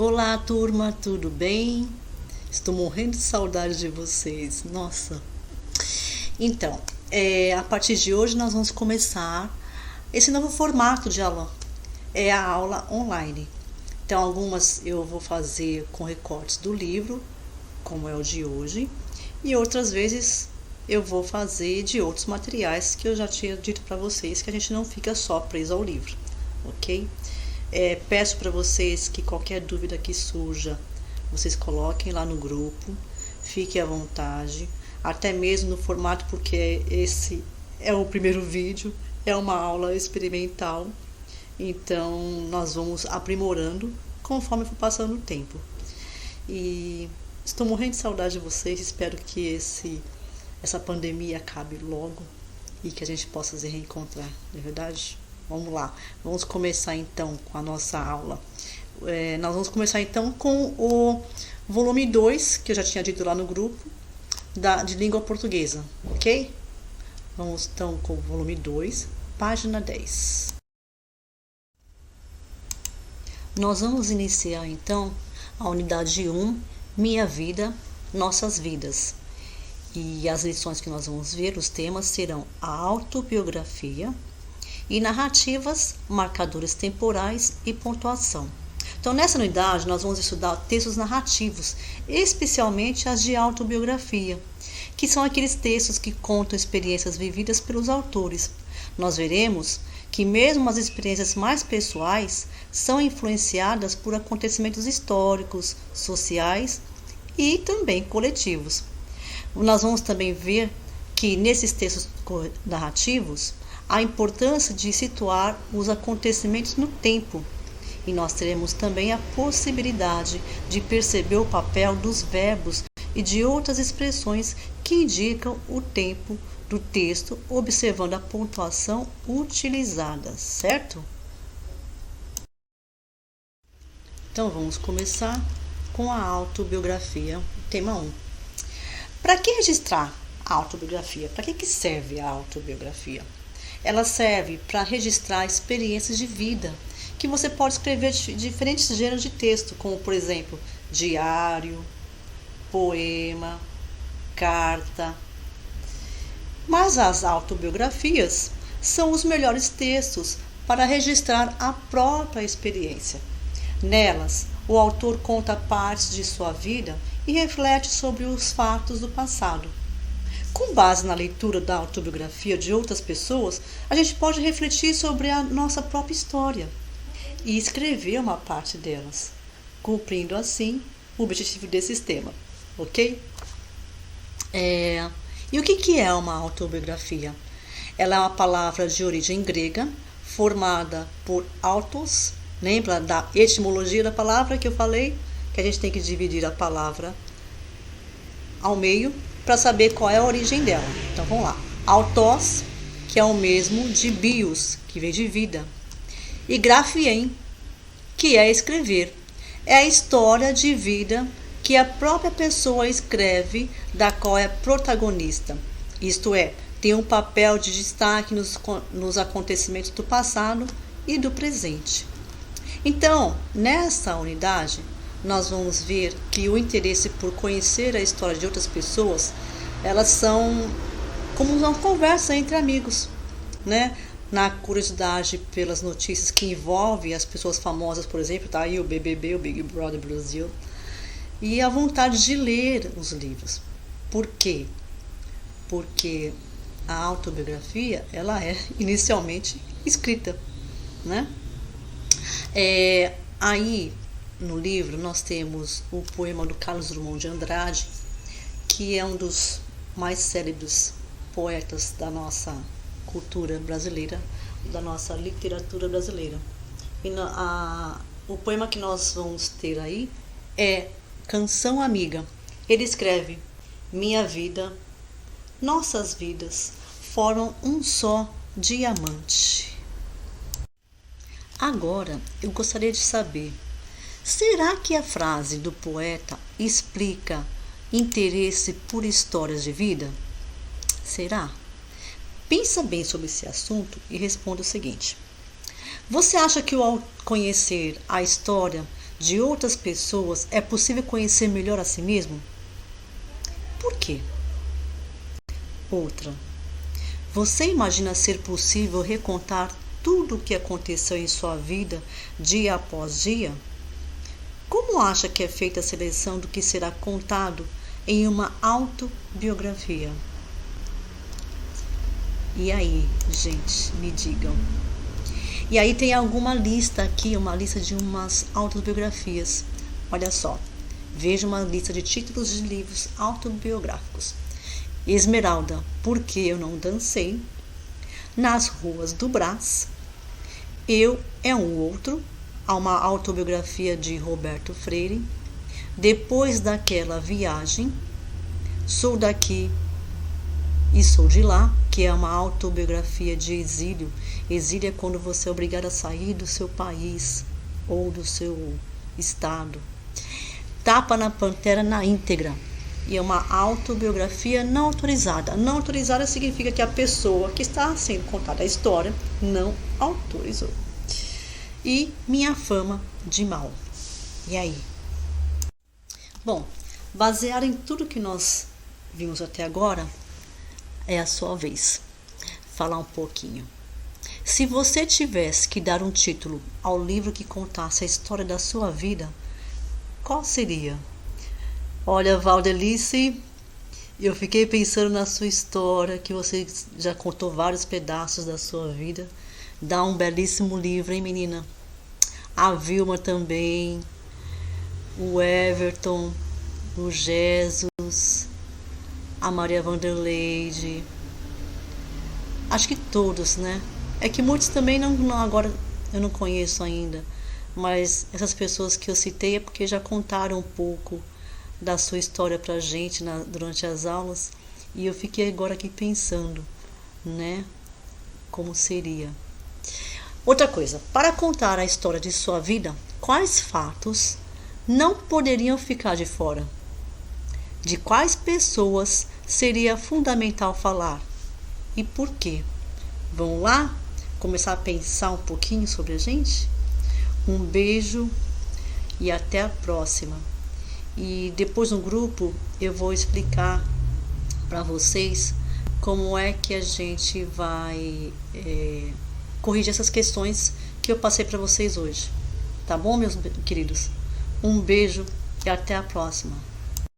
Olá, turma, tudo bem? Estou morrendo de saudade de vocês. Nossa. Então, a partir de hoje nós vamos começar esse novo formato de aula. É a aula online. Então, algumas eu vou fazer com recortes do livro, como é o de hoje, e outras vezes eu vou fazer de outros materiais que eu já tinha dito para vocês, que a gente não fica só preso ao livro, ok? Peço para vocês que qualquer dúvida que surja, vocês coloquem lá no grupo, fiquem à vontade, até mesmo no formato, porque esse é o primeiro vídeo, é uma aula experimental, então nós vamos aprimorando conforme for passando o tempo. E estou morrendo de saudade de vocês, espero que essa pandemia acabe logo e que a gente possa se reencontrar, não é verdade? Vamos lá, vamos começar então com a nossa aula. Nós vamos começar então com o volume 2, que eu já tinha dito lá no grupo, de língua portuguesa, ok? Vamos então com o volume 2, página 10. Nós vamos iniciar então a unidade 1, Minha Vida, Nossas Vidas. E as lições que nós vamos ver, os temas serão a autobiografia e narrativas, marcadores temporais e pontuação. Então, nessa unidade, nós vamos estudar textos narrativos, especialmente as de autobiografia, que são aqueles textos que contam experiências vividas pelos autores. Nós veremos que mesmo as experiências mais pessoais são influenciadas por acontecimentos históricos, sociais e também coletivos. Nós vamos também ver que nesses textos narrativos a importância de situar os acontecimentos no tempo. E nós teremos também a possibilidade de perceber o papel dos verbos e de outras expressões que indicam o tempo do texto, observando a pontuação utilizada, certo? Então vamos começar com a autobiografia, tema 1. Para que registrar a autobiografia? Para que serve a autobiografia? Ela serve para registrar experiências de vida, que você pode escrever diferentes gêneros de texto, como, por exemplo, diário, poema, carta. Mas as autobiografias são os melhores textos para registrar a própria experiência. Nelas, o autor conta partes de sua vida e reflete sobre os fatos do passado. Com base na leitura da autobiografia de outras pessoas, a gente pode refletir sobre a nossa própria história e escrever uma parte delas, cumprindo assim o objetivo desse sistema, ok? E o que é uma autobiografia? Ela é uma palavra de origem grega, formada por autos. Lembra da etimologia da palavra que eu falei? Que a gente tem que dividir a palavra ao meio para saber qual é a origem dela. Então vamos lá. Autos, que é o mesmo de bios, que vem de vida. E grafien, que é escrever. É a história de vida que a própria pessoa escreve, da qual é protagonista. Isto é, tem um papel de destaque nos acontecimentos do passado e do presente. Então, nessa unidade, nós vamos ver que o interesse por conhecer a história de outras pessoas, elas são como uma conversa entre amigos, né? Na curiosidade pelas notícias que envolvem as pessoas famosas, por exemplo, tá aí o BBB, o Big Brother Brasil, e a vontade de ler os livros. Por quê? Porque a autobiografia, ela é inicialmente escrita, né? Aí no livro nós temos o poema do Carlos Drummond de Andrade, que é um dos mais célebres poetas da nossa cultura brasileira, da nossa literatura brasileira. E o poema que nós vamos ter aí é Canção Amiga. Ele escreve: minha vida, nossas vidas formam um só diamante. Agora eu gostaria de saber, será que a frase do poeta explica interesse por histórias de vida? Será? Pensa bem sobre esse assunto e responda o seguinte: você acha que ao conhecer a história de outras pessoas, é possível conhecer melhor a si mesmo? Por quê? Outra. Você imagina ser possível recontar tudo o que aconteceu em sua vida dia após dia? Como acha que é feita a seleção do que será contado em uma autobiografia? E aí, gente, me digam. E aí tem alguma lista aqui, uma lista de umas autobiografias. Olha só, veja uma lista de títulos de livros autobiográficos. Esmeralda, Por que eu não dancei? Nas ruas do Brás. Eu é um outro. Há uma autobiografia de Roberto Freire. Depois daquela viagem. Sou daqui e sou de lá, que é uma autobiografia de exílio. Exílio é quando você é obrigado a sair do seu país ou do seu estado. Tapa na Pantera na íntegra. E é uma autobiografia não autorizada. Não autorizada significa que a pessoa que está sendo contada a história não autorizou. E Minha Fama de Mal. E aí? Bom, baseado em tudo que nós vimos até agora, é a sua vez. Falar um pouquinho. Se você tivesse que dar um título ao livro que contasse a história da sua vida, qual seria? Olha, Valdelice, eu fiquei pensando na sua história, que você já contou vários pedaços da sua vida. Dá um belíssimo livro, hein, menina? A Vilma também, o Everton, o Jesus, a Maria Vanderleide. Acho que todos, né? É que muitos também não agora eu não conheço ainda. Mas essas pessoas que eu citei é porque já contaram um pouco da sua história pra gente durante as aulas. E eu fiquei agora aqui pensando, né? Como seria. Outra coisa, para contar a história de sua vida, quais fatos não poderiam ficar de fora? De quais pessoas seria fundamental falar? E por quê? Vamos lá? Começar a pensar um pouquinho sobre a gente? Um beijo e até a próxima. E depois no grupo eu vou explicar para vocês como é que a gente vai corrigir essas questões que eu passei para vocês hoje. Tá bom, meus queridos? Um beijo e até a próxima.